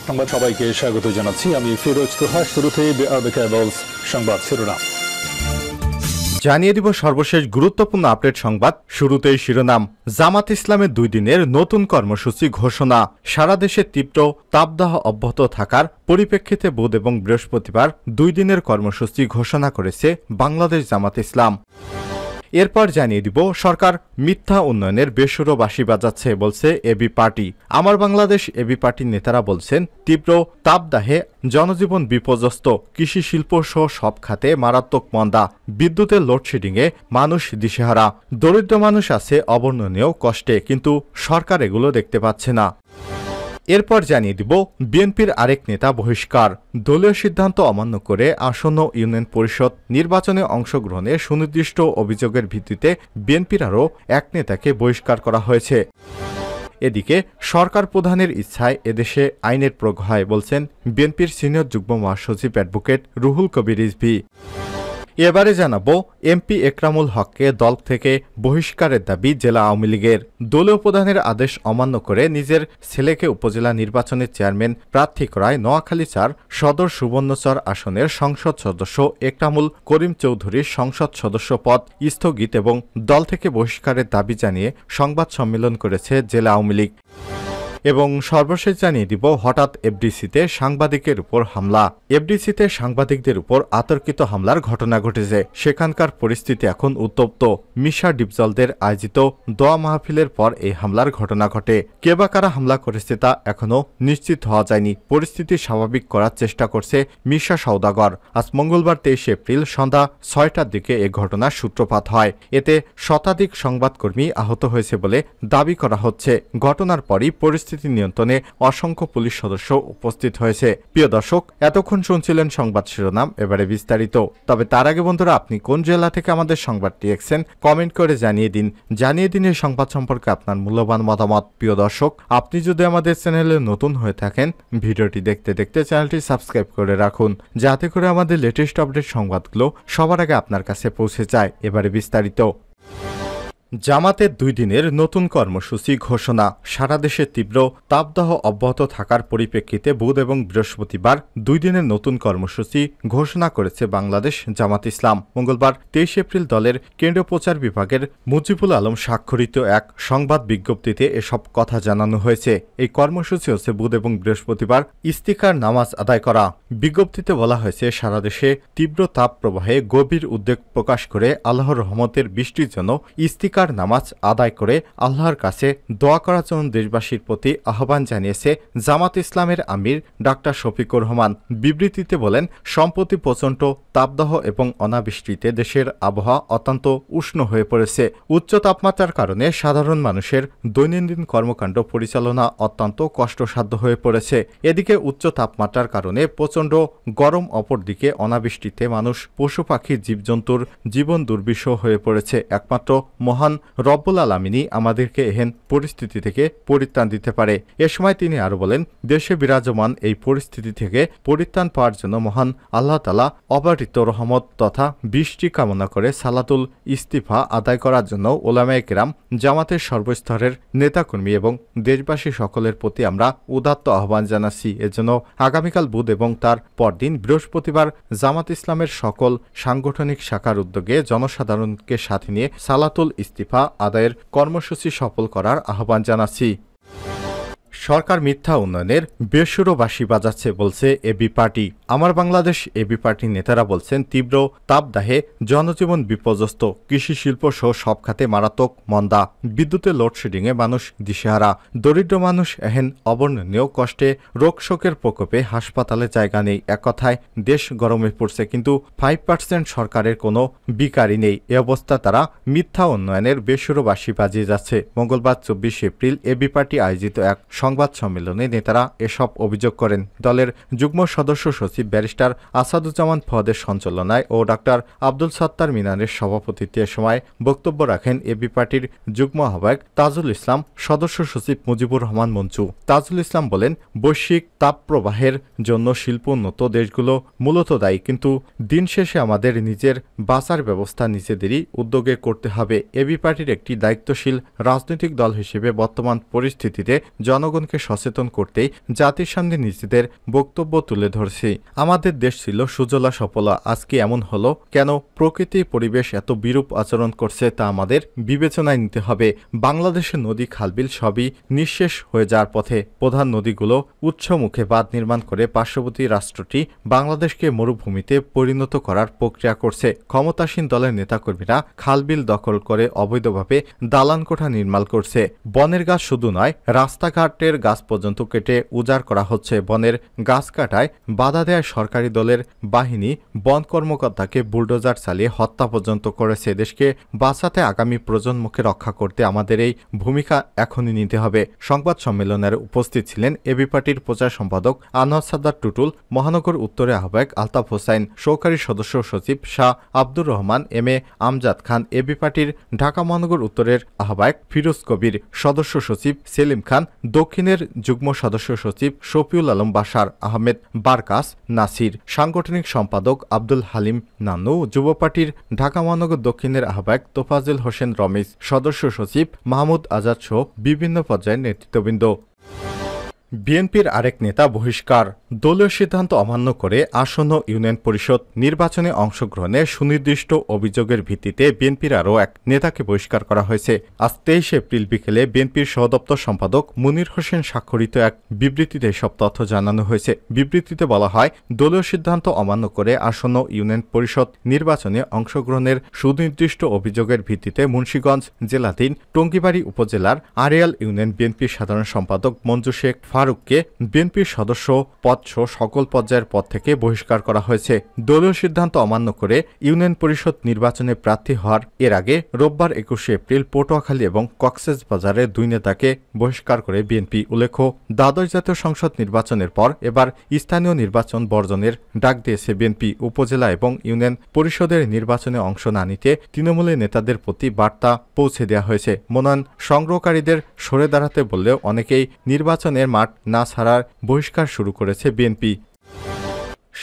সংবাদ সবাইকে স্বাগত জানাচ্ছি। আমি ফিরোজ তোহা। শুরুতে সংবাদ শিরোনাম জানিয়ে দিব সর্বশেষ গুরুত্বপূর্ণ আপডেট সংবাদ। শুরুতেই শিরোনাম। জামাত ইসলামের 2 দিনের নতুন কর্মসূচি ঘোষণা। সারা দেশে তীব্র তাপদাহ অব্যাহত থাকার পরিপ্রেক্ষিতে বুধ এবং বৃহস্পতিবার 2 দিনের কর্মসূচি ঘোষণা করেছে বাংলাদেশ জামাত ইসলাম। এরপর জানিয়ে দিব সরকার মিথ্যা উন্নয়নের বেসুরো বাঁশি বাজাচ্ছে বলছে এবি পার্টি। আমার বাংলাদেশ এবি পার্টির নেতারা বলছেন তীব্র তাপদাহে জনজীবন বিপর্যস্ত, কৃষি শিল্প সহ সব খাতে মারাত্মক মন্দা, বিদ্যুতের লোডশেডিংয়ে মানুষ দিশেহারা, দরিদ্র মানুষ আছে অবর্ণনীয় কষ্টে, কিন্তু সরকার এগুলো দেখতে পাচ্ছে না। এরপর জানিয়ে দিব বিএনপির আরেক নেতা বহিষ্কার। দলীয় সিদ্ধান্ত অমান্য করে আসন্ন ইউনিয়ন পরিষদ নির্বাচনে অংশগ্রহণে সুনির্দিষ্ট অভিযোগের ভিত্তিতে বিএনপির আরও এক নেতাকে বহিষ্কার করা হয়েছে। এদিকে সরকার প্রধানের ইচ্ছায় এদেশে আইনের প্রয়োগ হয় বলছেন বিএনপির সিনিয়র যুগ্ম মহাসচিব অ্যাডভোকেট রুহুল কবির রিজভী। এবারে জানাবো এমপি একরামুল হককে দল থেকে বহিষ্কারের দাবি জেলা আওয়ামী লীগের। দলীয় প্রধানের আদেশ অমান্য করে নিজের ছেলেকে উপজেলা নির্বাচনের চেয়ারম্যান প্রার্থী করায় নোয়াখালী 4 সদর সুবর্ণচর আসনের সংসদ সদস্য একরামুল করিম চৌধুরীর সংসদ সদস্য পদ স্থগিত এবং দল থেকে বহিষ্কারের দাবি জানিয়ে সংবাদ সম্মেলন করেছে জেলা আওয়ামী লীগ। এবং সর্বশেষ জানিয়ে দিব হঠাৎ এফডিসিতে সাংবাদিকের উপর হামলা। এফডিসিতে সাংবাদিকদের উপর আতর্কিত হামলার ঘটনা ঘটেছে। সেখানকার পরিস্থিতি এখন উত্তপ্ত। মিশা ডিপজলদের আয়োজিত দোয়া মাহফিলের পর এই হামলার ঘটনা ঘটে। কে বা কারা হামলা করেছে তা এখনও নিশ্চিত হওয়া যায়নি। পরিস্থিতি স্বাভাবিক করার চেষ্টা করছে মিশা সওদাগর। আজ মঙ্গলবার 23 এপ্রিল সন্ধ্যা 6টার দিকে এ ঘটনার সূত্রপাত হয়। এতে শতাধিক সংবাদকর্মী আহত হয়েছে বলে দাবি করা হচ্ছে। ঘটনার পরই পরিস্থিতি নিয়ন্ত্রণে অসংখ্য পুলিশ সদস্য উপস্থিত হয়েছে। প্রিয় দর্শক, এতক্ষণ শুনছিলেন সংবাদ শিরোনাম, এবারে বিস্তারিত। তবে তার আগে বন্ধুরা, আপনি কোন জেলা থেকে আমাদের সংবাদটি দেখছেন কমেন্ট করে জানিয়ে দিন এই সংবাদ সম্পর্কে আপনার মূল্যবান মতামত। প্রিয় দর্শক, আপনি যদি আমাদের চ্যানেলে নতুন হয়ে থাকেন ভিডিওটি দেখতে দেখতে চ্যানেলটি সাবস্ক্রাইব করে রাখুন, যাতে করে আমাদের লেটেস্ট আপডেট সংবাদগুলো সবার আগে আপনার কাছে পৌঁছে যায়। এবারে বিস্তারিত। জামাতের 2 দিনের নতুন কর্মসূচি ঘোষণা। সারা দেশে তীব্র তাপদাহ অব্যাহত থাকার পরিপ্রেক্ষিতে বুধ এবং বৃহস্পতিবার 2 দিনের নতুন কর্মসূচি ঘোষণা করেছে বাংলাদেশ জামাত ইসলাম। মঙ্গলবার 23 এপ্রিল দলের কেন্দ্রীয় প্রচার বিভাগের মুজিবুল আলম স্বাক্ষরিত এক সংবাদ বিজ্ঞপ্তিতে এসব কথা জানানো হয়েছে। এই কর্মসূচি হচ্ছে বুধ এবং বৃহস্পতিবার ইস্তিকার নামাজ আদায় করা। বিজ্ঞপ্তিতে বলা হয়েছে সারা দেশে তীব্র তাপ প্রবাহে গভীর উদ্বেগ প্রকাশ করে আল্লাহর রহমতের বৃষ্টির জন্য ইস্তিকার নামাজ আদায় করে আল্লাহর কাছে দোয়া করার জন্য দেশবাসীর প্রতি আহ্বান জানিয়েছে জামাত ইসলামের আমির ডাক্তার শফিকুর রহমান। বিবৃতিতে বলেন, সম্প্রতি প্রচণ্ড তাপদাহ এবং অনাবৃষ্টিতে দেশের আবহাওয়া অত্যন্ত উষ্ণ হয়ে পড়েছে। উচ্চ তাপমাত্রার কারণে সাধারণ মানুষের দৈনন্দিন কর্মকাণ্ড পরিচালনা অত্যন্ত কষ্টসাধ্য হয়ে পড়েছে। এদিকে উচ্চ তাপমাত্রার কারণে প্রচণ্ড গরম, অপরদিকে অনাবৃষ্টিতে মানুষ, পশু পাখি, জীবজন্তুর জীবন দুর্বিষহ হয়ে পড়েছে। একমাত্র মহান রব্বুল আলামিনই আমাদেরকে এহেন পরিস্থিতি থেকে পরিত্রাণ দিতে পারে। এ সময় তিনি আরো বলেন, দেশে বিরাজমান এই পরিস্থিতি থেকে পরিত্রাণ পাওয়ার জন্য মহান আল্লাহ তাআলা অবারিত রহমত তথা বৃষ্টি কামনা করে সালাতুল ইস্তিফা আদায় করার জন্য ওলামায়ে কেরাম, জামাতের সর্বস্তরের নেতাকর্মী এবং দেশবাসী সকলের প্রতি আমরা উদাত্ত আহ্বান জানাচ্ছি। এজন্য আগামীকাল বুধ এবং তার পরদিন বৃহস্পতিবার জামাত ইসলামের সকল সাংগঠনিক শাখার উদ্যোগে জনসাধারণকে সাথে নিয়ে সালাতুল ইস্তিফা আদায়ের কর্মসূচি সফল করার আহ্বান জানাচ্ছি। সরকার মিথ্যা উন্নয়নের বেসুরো বাঁশি বাজাচ্ছে বলছে এবি পার্টি। আমার বাংলাদেশ এবি পার্টির নেতারা বলছেন তীব্র তাপদাহে জনজীবন বিপর্যস্ত, কৃষি শিল্প সহ সব খাতে মারাত্মক মন্দা, বিদ্যুতের লোডশেডিংয়ে মানুষ দিশেহারা, দরিদ্র মানুষ এহেন অবর্ণনীয় কষ্টে, রোগ শোকের প্রকোপে হাসপাতালে জায়গা নেই। এক কথায় দেশ গরমে পড়ছে, কিন্তু 5% সরকারের কোনো বিকারই নেই। এ অবস্থা তারা মিথ্যা উন্নয়নের বেসুরো বাঁশি বাজিয়ে যাচ্ছে। মঙ্গলবার 24 এপ্রিল এবি পার্টি আয়োজিত এক সংবাদ সম্মেলনে নেতারা এসব অভিযোগ করেন। দলের যুগ্ম সদস্য সচিব ব্যারিস্টার আসাদুজ্জামান ফদের সঞ্চালনায় ও ডাক্তার আব্দুল সত্তার মিনারের সভাপতিত্বে সময় বক্তব্য রাখেন এবি পার্টির যুগ্ম আহ্বায়ক তাজুল ইসলাম, সদস্য সচিব মুজিবুর রহমান মঞ্চু। তাজুল ইসলাম বলেন, বৈশ্বিক তাপপ্রবাহের জন্য শিল্প উন্নত দেশগুলো মূলত দায়ী, কিন্তু দিন শেষে আমাদের নিজের বাঁচার ব্যবস্থা নিজেদেরই উদ্যোগে করতে হবে। এবি পার্টির একটি দায়িত্বশীল রাজনৈতিক দল হিসেবে বর্তমান পরিস্থিতিতে জনগণ জনগণকে সচেতন করতেই জাতির সামনে নিজেদের বক্তব্য তুলে ধরছি। আমাদের দেশ ছিল সুজলা সফলা, আজকে এমন হলো কেন? প্রকৃতি পরিবেশ এত বিরূপ আচরণ করছে তা আমাদের বিবেচনায় নিতে হবে। বাংলাদেশের নদী খালবিল সবই নিঃশেষ হয়ে যাওয়ার পথে। প্রধান নদীগুলো উৎসমুখে বাঁধ নির্মাণ করে পার্শ্ববর্তী রাষ্ট্রটি বাংলাদেশকে মরুভূমিতে পরিণত করার প্রক্রিয়া করছে। ক্ষমতাসীন দলের নেতাকর্মীরা খালবিল দখল করে অবৈধভাবে দালানকোঠা নির্মাণ করছে। বনের গাছ শুধু নয়, রাস্তাঘাটের গাছ পর্যন্ত কেটে উজাড় করা হচ্ছে। বনের গাছ কাটায় বাধা দেয় সরকারি দলের বাহিনী বন কর্মকর্তাকে বুলডোজার চালিয়ে হত্যা পর্যন্ত করেছে। দেশকে বাঁচাতে আগামী প্রজন্মকে রক্ষা করতে আমাদের এই ভূমিকা এখনই নিতে হবে। সংবাদ সম্মেলনের উপস্থিত ছিলেন এবি পার্টির প্রচার সম্পাদক আনোয়ার সাদ্দার টুটুল, মহানগর উত্তরের আহ্বায়ক আলতাফ হোসাইন, সহকারী সদস্য সচিব Shah Abdur Rahman, M A Amjad Khan, AB পার্টির ঢাকা মহানগর উত্তরের আহ্বায়ক ফিরোজ কবির, সদস্য সচিব সেলিম খান, দক্ষিণের যুগ্ম সদস্য সচিব শফিউল আলম, বাশার আহমেদ, বারকাস নাসির, সাংগঠনিক সম্পাদক আব্দুল হালিম নান্নু, যুব পার্টির ঢাকা মহানগর দক্ষিণের আহ্বায়ক তোফাজুল হোসেন রমিজ, সদস্য সচিব মাহমুদ আজাদ সহ বিভিন্ন পর্যায়ের নেতৃত্ববৃন্দ। বিএনপির আরেক নেতা বহিষ্কার। দলীয় সিদ্ধান্ত অমান্য করে আসন্ন ইউনিয়ন পরিষদ নির্বাচনে অংশগ্রহণে সুনির্দিষ্ট অভিযোগের ভিত্তিতে বিএনপির আরও এক নেতাকে বহিষ্কার করা হয়েছে। আজ 23 এপ্রিল বিকেলে বিএনপির সহদপ্তর সম্পাদক মুনির হোসেন স্বাক্ষরিত এক বিবৃতিতে এসব তথ্য জানানো হয়েছে। বিবৃতিতে বলা হয়, দলীয় সিদ্ধান্ত অমান্য করে আসন্ন ইউনিয়ন পরিষদ নির্বাচনে অংশগ্রহণের সুনির্দিষ্ট অভিযোগের ভিত্তিতে মুন্সিগঞ্জ জেলাধীন টঙ্গিবাড়ি উপজেলার আড়িয়াল ইউনিয়ন বিএনপির সাধারণ সম্পাদক মঞ্জু শেখ ফারুককে বিএনপির সদস্য পদসহ সকল পর্যায়ের পদ থেকে বহিষ্কার করা হয়েছে। দলীয় সিদ্ধান্ত অমান্য করে ইউনিয়ন পরিষদ নির্বাচনে প্রার্থী হওয়ার এর আগে রোববার 21 এপ্রিল পটুয়াখালী এবং কক্সবাজারের 2 নেতাকে বহিষ্কার করে বিএনপি। উল্লেখ্য, দ্বাদশ জাতীয় সংসদ নির্বাচনের পর এবার স্থানীয় নির্বাচন বর্জনের ডাক দিয়েছে বিএনপি। উপজেলা এবং ইউনিয়ন পরিষদের নির্বাচনে অংশ না নিতে তৃণমূলের নেতাদের প্রতি বার্তা পৌঁছে দেওয়া হয়েছে। মনোনয়ন সংগ্রহকারীদের সরে দাঁড়াতে বললেও অনেকেই নির্বাচনের মাঠ না ছাড়ার বহিষ্কার শুরু করেছে বিএনপি।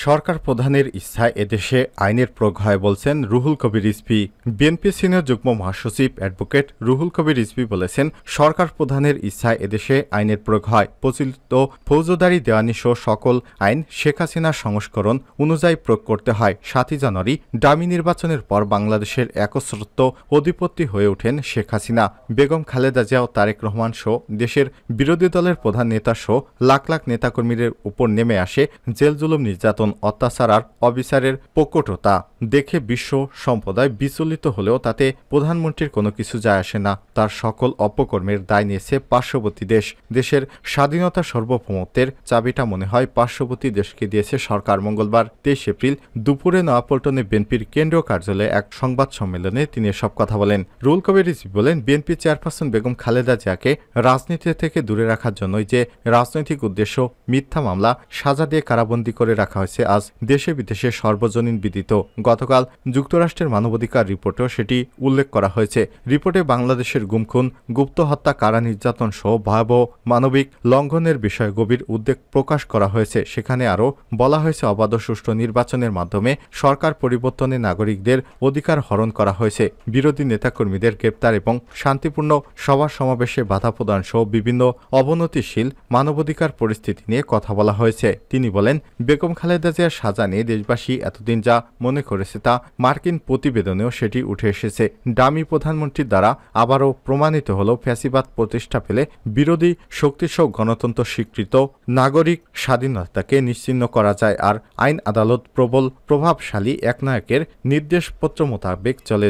সরকার প্রধানের ইচ্ছায় এদেশে আইনের প্রয়োগ হয় বলছেন রুহুল কবির রিজভী। বিএনপি সিনিয়র যুগ্ম মহাসচিব অ্যাডভোকেট রুহুল কবির রিজভী বলেছেন, সরকার প্রধানের ইচ্ছায় এদেশে আইনের প্রয়োগ হয়। প্রচলিত ফৌজদারি দেওয়ানি সহ সকল আইন শেখ হাসিনার সংস্করণ অনুযায়ী প্রয়োগ করতে হয়। 7 জানুয়ারি ডামি নির্বাচনের পর বাংলাদেশের একচ্ছত্র অধিপতি হয়ে ওঠেন শেখ হাসিনা। বেগম খালেদা জিয়া ও তারেক রহমান সহ দেশের বিরোধী দলের প্রধান নেতা সহ লাখ লাখ নেতাকর্মীদের উপর নেমে আসে জেল জুলুম, নির্যাতন, অত্যাচার আর অবিচারের প্রকটতা দেখে বিশ্ব সম্প্রদায় বিচলিত হলেও তাতে প্রধানমন্ত্রীর কোনো কিছু যায় আসে না। তার সকল অপকর্মের দায় নিয়েছে পার্শ্ববর্তী দেশ। দেশের স্বাধীনতা সার্বভৌমত্বের চাবিটা মনে হয় পার্শ্ববর্তী দেশকে দিয়েছে সরকার। মঙ্গলবার 23 এপ্রিল দুপুরে নয়াপল্টনে বিএনপির কেন্দ্রীয় কার্যালয়ে এক সংবাদ সম্মেলনে তিনি এসব কথা বলেন। রুহুল কবির রিজভী বলেন, বিএনপি চেয়ারপারসন বেগম খালেদা জিয়াকে রাজনীতি থেকে দূরে রাখার জন্যই যে রাজনৈতিক উদ্দেশ্য মিথ্যা মামলা সাজা দিয়ে কারাবন্দী করে রাখা হয়েছে আজ দেশে বিদেশে সর্বজনীন বিদিত। গতকাল যুক্তরাষ্ট্রের মানবাধিকার রিপোর্টেও সেটি উল্লেখ করা হয়েছে। রিপোর্টে বাংলাদেশের গুমখুন, গুপ্ত হত্যা, কারা নির্যাতন সহ ভয়াবহ মানবিক লঙ্ঘনের বিষয়ে গভীর উদ্বেগ প্রকাশ করা হয়েছে। সেখানে আরও বলা হয়েছে, অবাধ ও সুষ্ঠু নির্বাচনের মাধ্যমে সরকার পরিবর্তনে নাগরিকদের অধিকার হরণ করা হয়েছে। বিরোধী নেতাকর্মীদের গ্রেপ্তার এবং শান্তিপূর্ণ সভা সমাবেশে বাধা প্রদান সহ বিভিন্ন অবনতিশীল মানবাধিকার পরিস্থিতি নিয়ে কথা বলা হয়েছে। তিনি বলেন, বেগম খালেদা জিয়ার সাজা নিয়ে দেশবাসী এতদিন যা মনে করেছে তা মার্কিন প্রতিবেদনেও সেটি উঠে এসেছে। ডামি প্রধানমন্ত্রীর দ্বারা আবারও প্রমাণিত হল, ফ্যাসিবাদ প্রতিষ্ঠা পেলে বিরোধী শক্তিসহ গণতন্ত্র স্বীকৃত নাগরিক স্বাধীনতাকে নিশ্চিহ্ন করা যায়। আর আইন আদালত প্রবল প্রভাবশালী একনায়কের নির্দেশপত্র মোতাবেক চলে।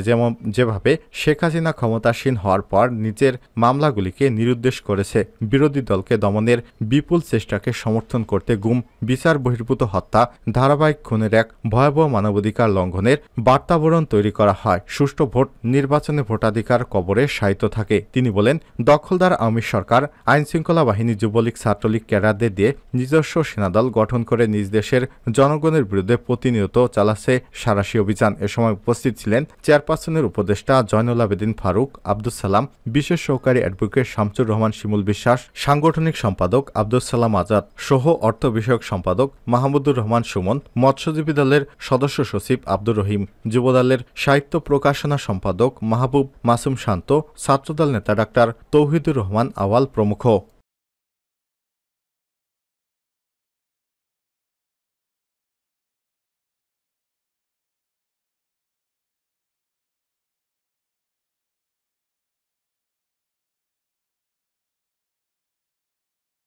যেভাবে শেখ হাসিনা ক্ষমতাসীন হওয়ার পর নিজের মামলাগুলিকে নিরুদ্দেশ করেছে, বিরোধী দলকে দমনের বিপুল চেষ্টাকে সমর্থন করতে গুম, বিচার বহির্ভূত হত্যা, ধারাবাহিক খুনের এক ভয়াবহ মানবাধিকার লঙ্ঘনের বার্তাবরণ তৈরি করা হয়। সুষ্ঠু ভোট নির্বাচনে ভোটাধিকার কবরে শায়িত থাকে। তিনি বলেন, দখলদার আওয়ামী সরকার আইনশৃঙ্খলা বাহিনী, যুবলীগ, ছাত্রলীগ ক্যাডারদের দিয়ে নিজস্ব সেনাদল গঠন করে নিজ দেশের জনগণের বিরুদ্ধে প্রতিনিয়ত চালাচ্ছে সাঁড়াশি অভিযান। এ সময় উপস্থিত ছিলেন চেয়ারপারসনের উপদেষ্টা জয়নুল আবেদিন ফারুক, আব্দুস সালাম, বিশেষ সহকারী অ্যাডভোকেট শামসুর রহমান শিমুল বিশ্বাস, সাংগঠনিক সম্পাদক আব্দুস সালাম আজাদ সহ অর্থ বিষয়ক সম্পাদক মাহমুদুর রহমান সুমন, মৎস্যজীবী দলের সদস্য সচিব আব্দুর রহিম, যুবদলের সাহিত্য প্রকাশনা সম্পাদক মাহবুব মাসুম শান্ত, ছাত্রদল নেতা ডাক্তার তৌহিদুর রহমান আওয়াল প্রমুখ।